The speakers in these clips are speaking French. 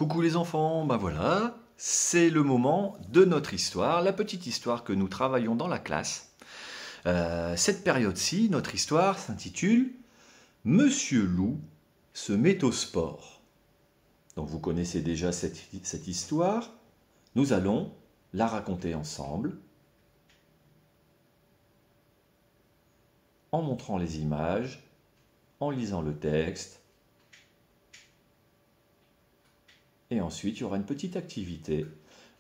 Coucou les enfants, ben voilà, c'est le moment de notre histoire, la petite histoire que nous travaillons dans la classe. Cette période-ci, notre histoire s'intitule « Monsieur Loup se met au sport ». Donc vous connaissez déjà cette histoire, nous allons la raconter ensemble en montrant les images, en lisant le texte. Et ensuite, il y aura une petite activité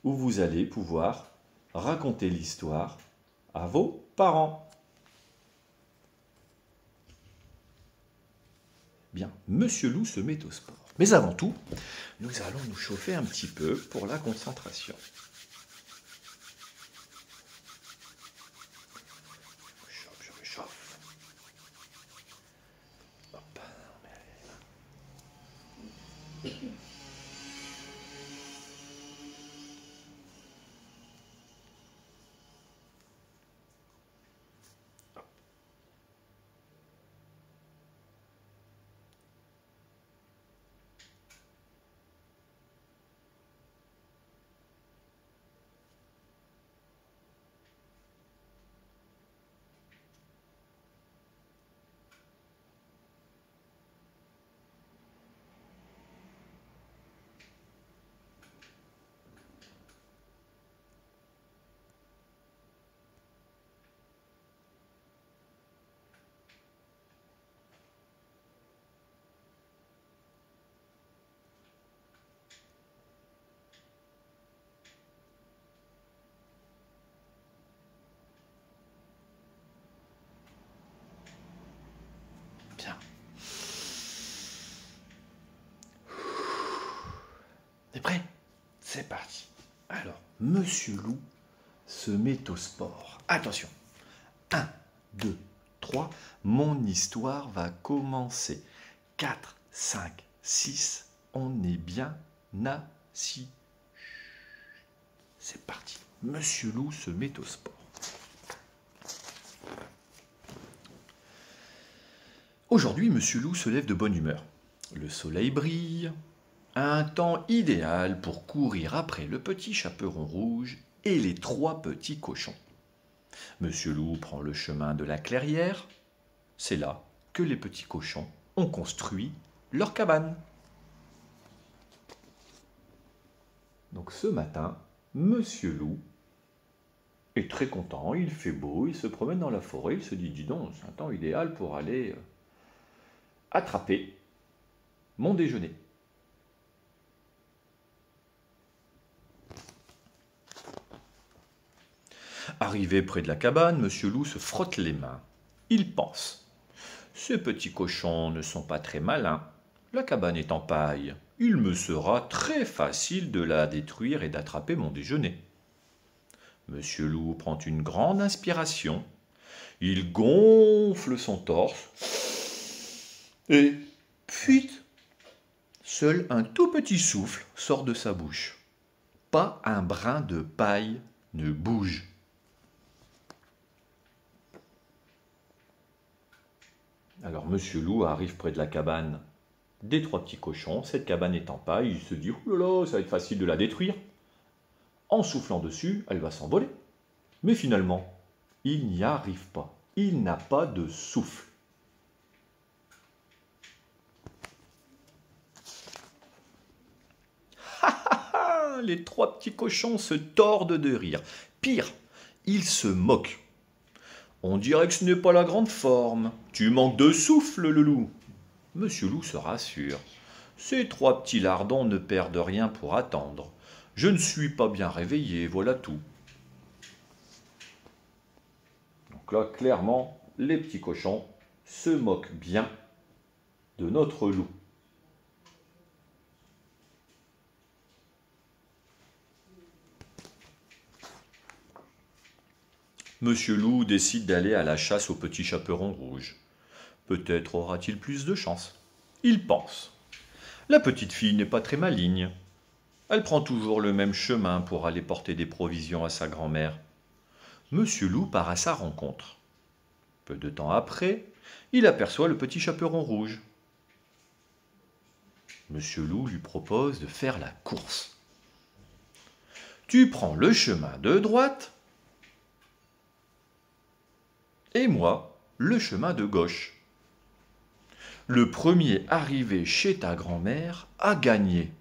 où vous allez pouvoir raconter l'histoire à vos parents. Bien, Monsieur Loup se met au sport. Mais avant tout, nous allons nous chauffer un petit peu pour la concentration. Je réchauffe. Hop. Bien. T'es prêt? C'est parti. Alors, Monsieur Loup se met au sport. Attention. 1, 2, 3. Mon histoire va commencer. 4, 5, 6. On est bien assis. C'est parti. Monsieur Loup se met au sport. Aujourd'hui, Monsieur Loup se lève de bonne humeur. Le soleil brille. Un temps idéal pour courir après le petit chaperon rouge et les 3 petits cochons. Monsieur Loup prend le chemin de la clairière. C'est là que les petits cochons ont construit leur cabane. Donc ce matin, Monsieur Loup est très content, il fait beau, il se promène dans la forêt, il se dit, dis donc, c'est un temps idéal pour aller attraper mon déjeuner. Arrivé près de la cabane, Monsieur Loup se frotte les mains. Il pense. Ces petits cochons ne sont pas très malins. La cabane est en paille. Il me sera très facile de la détruire et d'attraper mon déjeuner. Monsieur Loup prend une grande inspiration. Il gonfle son torse. Et puis, seul un tout petit souffle sort de sa bouche. Pas un brin de paille ne bouge. Alors Monsieur Loup arrive près de la cabane des 3 petits cochons. Cette cabane est en paille. Il se dit, oh là là, ça va être facile de la détruire. En soufflant dessus, elle va s'envoler. Mais finalement, il n'y arrive pas. Il n'a pas de souffle. Les 3 petits cochons se tordent de rire. Pire, ils se moquent. On dirait que ce n'est pas la grande forme. Tu manques de souffle, le loup. Monsieur Loup se rassure. Ces 3 petits lardons ne perdent rien pour attendre. Je ne suis pas bien réveillé, voilà tout. Donc là, clairement, les petits cochons se moquent bien de notre loup. Monsieur Loup décide d'aller à la chasse au petit chaperon rouge. Peut-être aura-t-il plus de chance. Il pense. La petite fille n'est pas très maligne. Elle prend toujours le même chemin pour aller porter des provisions à sa grand-mère. Monsieur Loup part à sa rencontre. Peu de temps après, il aperçoit le petit chaperon rouge. Monsieur Loup lui propose de faire la course. Tu prends le chemin de droite et moi le chemin de gauche. Le premier arrivé chez ta grand-mère a gagné.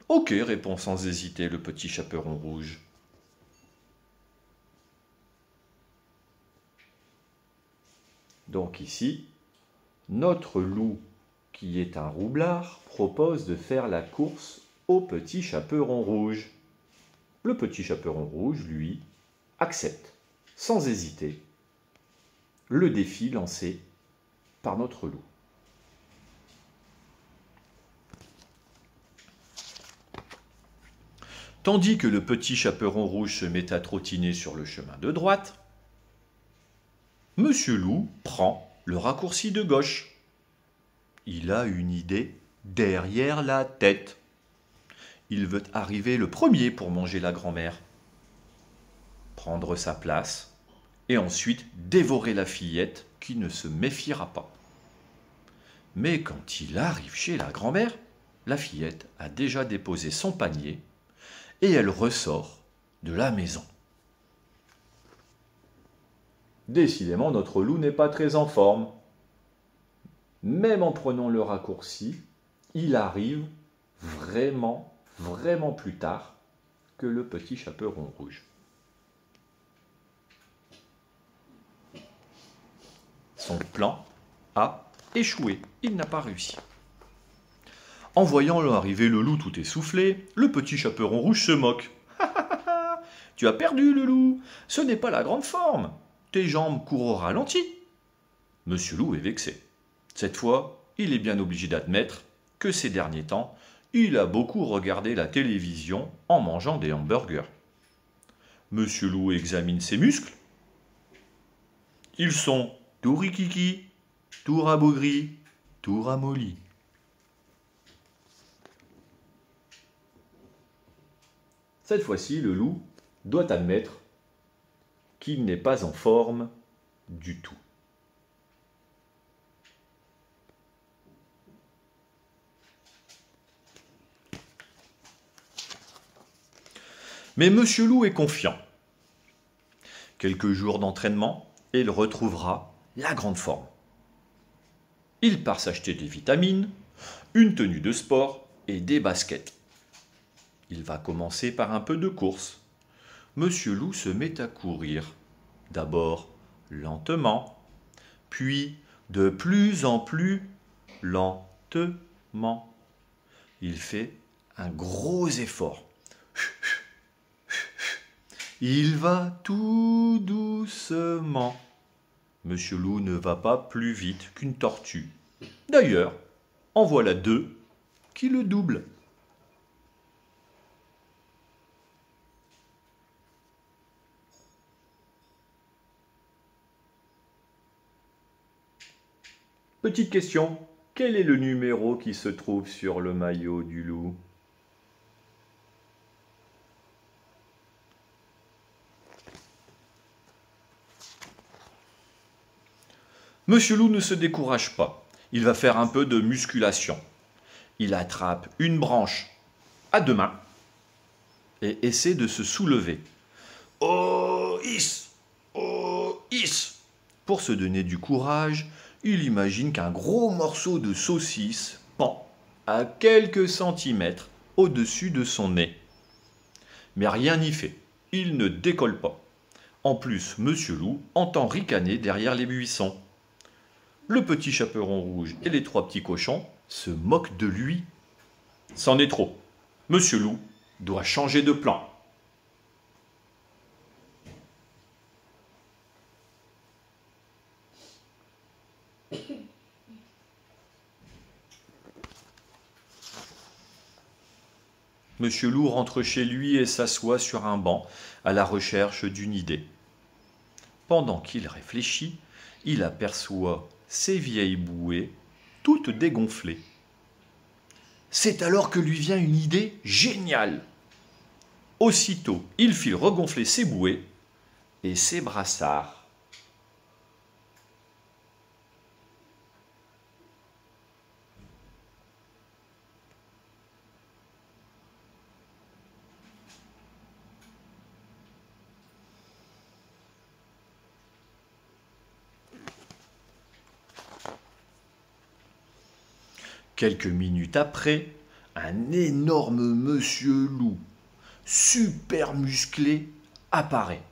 Ok, répond sans hésiter le petit chaperon rouge. Donc ici, notre loup, qui est un roublard, propose de faire la course au petit chaperon rouge. Le petit chaperon rouge, lui, accepte, sans hésiter, le défi lancé par notre loup. Tandis que le petit chaperon rouge se met à trottiner sur le chemin de droite, Monsieur Loup prend le raccourci de gauche. Il a une idée derrière la tête. Il veut arriver le premier pour manger la grand-mère, prendre sa place et ensuite dévorer la fillette qui ne se méfiera pas. Mais quand il arrive chez la grand-mère, la fillette a déjà déposé son panier et elle ressort de la maison. Décidément, notre loup n'est pas très en forme. Même en prenant le raccourci, il arrive vraiment plus tard que le petit chaperon rouge. Son plan a échoué, il n'a pas réussi. En voyant arriver le loup tout essoufflé, le petit chaperon rouge se moque. « Tu as perdu, le loup, ce n'est pas la grande forme. Tes jambes courent au ralenti. » Monsieur Loup est vexé. Cette fois, il est bien obligé d'admettre que ces derniers temps, il a beaucoup regardé la télévision en mangeant des hamburgers. Monsieur Loup examine ses muscles. Ils sont tout rikiki, tout rabougris, tout ramollis. Cette fois-ci, le loup doit admettre qu'il n'est pas en forme du tout. Mais Monsieur Loup est confiant. Quelques jours d'entraînement et il retrouvera la grande forme. Il part s'acheter des vitamines, une tenue de sport et des baskets. Il va commencer par un peu de course. Monsieur Loup se met à courir. D'abord lentement, puis de plus en plus lentement. Il fait un gros effort. Il va tout doucement. Monsieur Loup ne va pas plus vite qu'une tortue. D'ailleurs, en voilà deux qui le doublent. Petite question, quel est le numéro qui se trouve sur le maillot du loup ? Monsieur Loup ne se décourage pas. Il va faire un peu de musculation. Il attrape une branche à deux mains et essaie de se soulever. Oh, is! Oh, is! Pour se donner du courage, il imagine qu'un gros morceau de saucisse pend à quelques centimètres au-dessus de son nez. Mais rien n'y fait. Il ne décolle pas. En plus, Monsieur Loup entend ricaner derrière les buissons. Le petit chaperon rouge et les trois petits cochons se moquent de lui. C'en est trop. Monsieur Loup doit changer de plan. Monsieur Loup rentre chez lui et s'assoit sur un banc à la recherche d'une idée. Pendant qu'il réfléchit, il aperçoit ses vieilles bouées toutes dégonflées. C'est alors que lui vient une idée géniale. Aussitôt, il file regonfler ses bouées et ses brassards. Quelques minutes après, un énorme monsieur loup, super musclé, apparaît.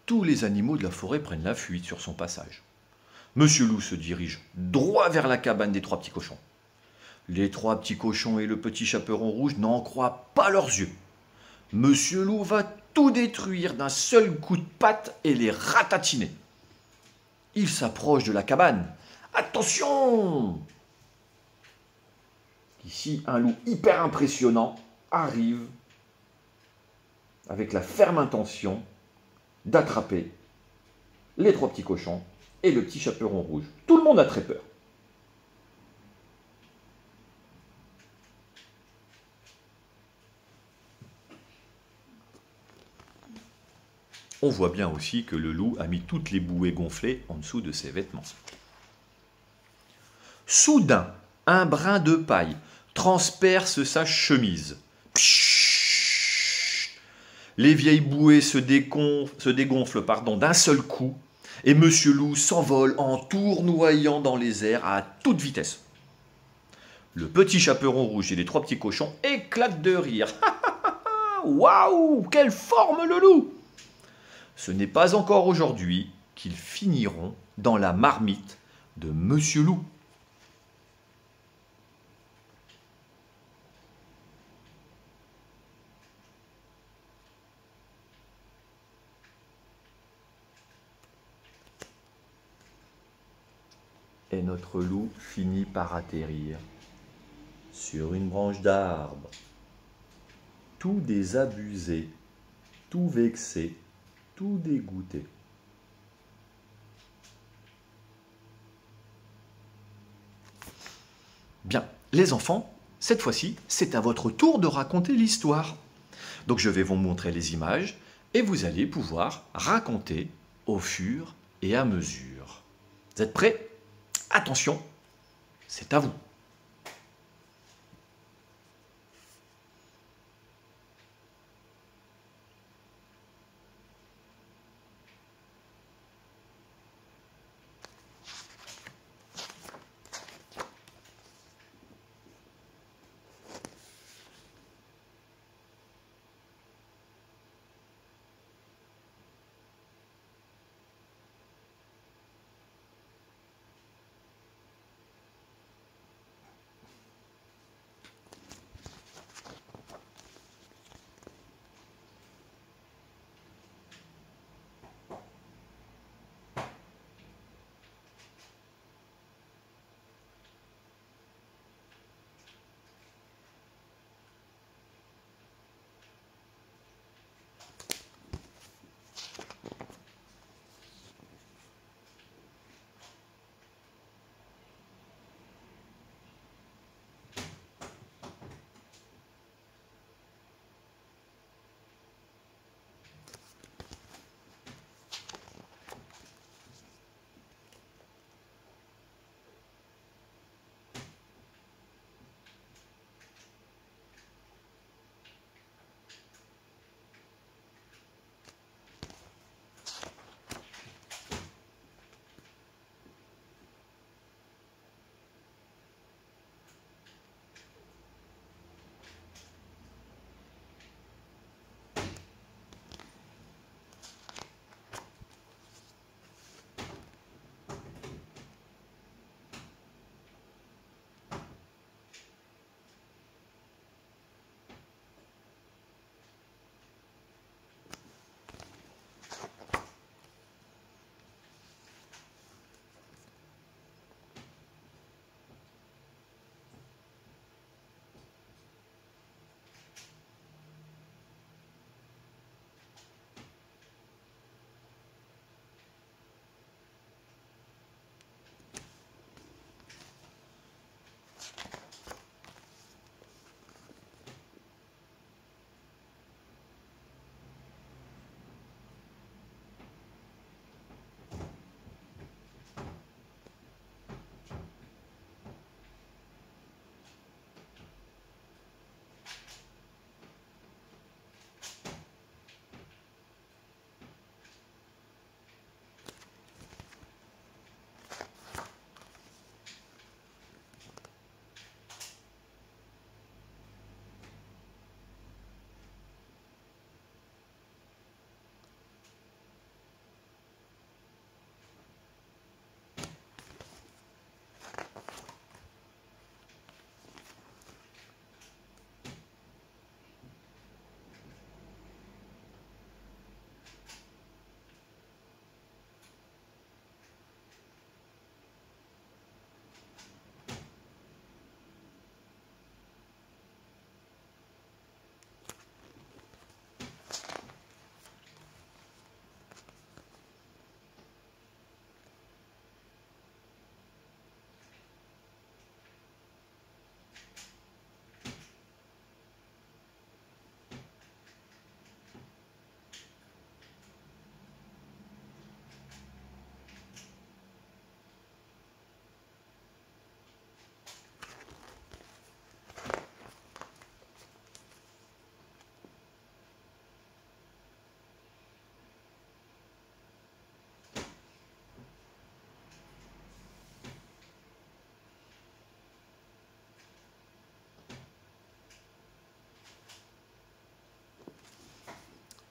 Tous les animaux de la forêt prennent la fuite sur son passage. Monsieur loup se dirige droit vers la cabane des trois petits cochons. Les trois petits cochons et le petit chaperon rouge n'en croient pas leurs yeux. Monsieur loup va tout détruire d'un seul coup de patte et les ratatiner. Il s'approche de la cabane. Attention! Ici, un loup hyper impressionnant arrive avec la ferme intention d'attraper les trois petits cochons et le petit chaperon rouge. Tout le monde a très peur. On voit bien aussi que le loup a mis toutes les bouées gonflées en dessous de ses vêtements. Soudain, un brin de paille transperce sa chemise. Pshhh. Les vieilles bouées se dégonflent d'un seul coup et Monsieur Loup s'envole en tournoyant dans les airs à toute vitesse. Le petit chaperon rouge et les trois petits cochons éclatent de rire. Waouh, quelle forme le loup! Ce n'est pas encore aujourd'hui qu'ils finiront dans la marmite de Monsieur Loup. Et notre loup finit par atterrir sur une branche d'arbre, tout désabusé, tout vexé, tout dégoûté. Bien, les enfants, cette fois-ci, c'est à votre tour de raconter l'histoire. Donc je vais vous montrer les images et vous allez pouvoir raconter au fur et à mesure. Vous êtes prêts? Attention, c'est à vous.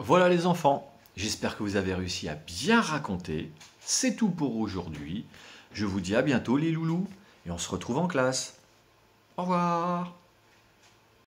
Voilà les enfants, j'espère que vous avez réussi à bien raconter. C'est tout pour aujourd'hui. Je vous dis à bientôt les loulous et on se retrouve en classe. Au revoir.